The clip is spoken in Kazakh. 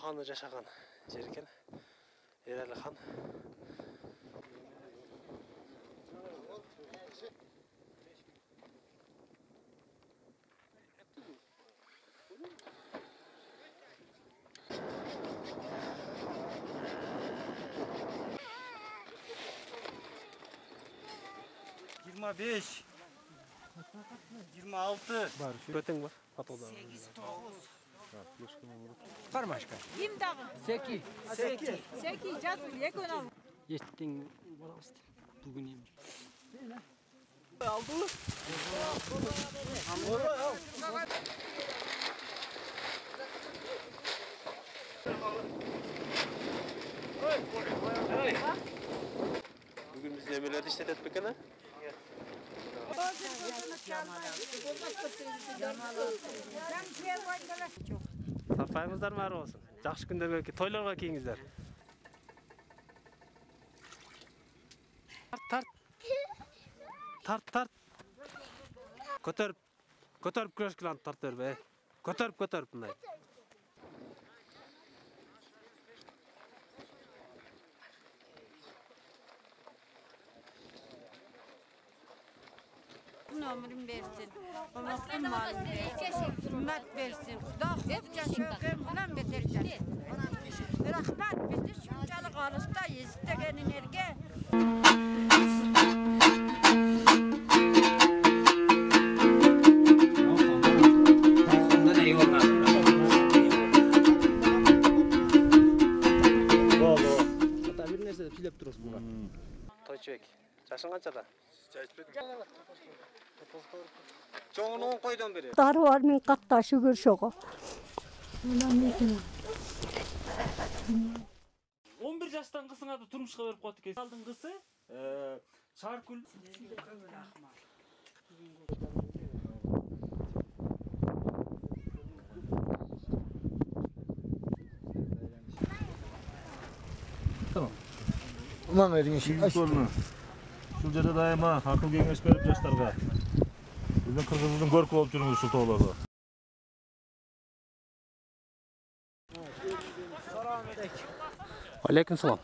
ханы жашаган жер экен. Эрали хан. Yirmi beş. 26. Көтең бар. Фотода. 8-9. Кармашка. Kim dağı? Seki. Seki жазыл, екі өн ал. Ертең барамыз. Бүгін емес. Bugün biz nemelerdi işletet bekene? Сапайыңыздар мары болсын. Жақсы күндерге, тойларға келіңіздер. Тарт. Көтеріп күрескіланып тарт бе. Көтеріп бұндай. Ömrüm versin. Olmasın malım versin. Hürmet versin. Dağ hepçe şöküm ulan betereceğiz. Rahmet bizi şuncalık alısta istegenin erge. Bir нәрсе filep dururuz buna. Toyçubek, yaşın қаншада? Çoğunu 10 koydan beri. Darı var min qatta şükür şoğu. 11 жаштан кызыңа да турмушка берип коет экен. Алдын кызы Шаркүл. Ulan verin işi. Şu жерде дайыма акыл кеңеш берип жаштарга. Биздин кыргызыбыздын көркү болуп жүрүңүз ушул тоолордо. Алейкум салам.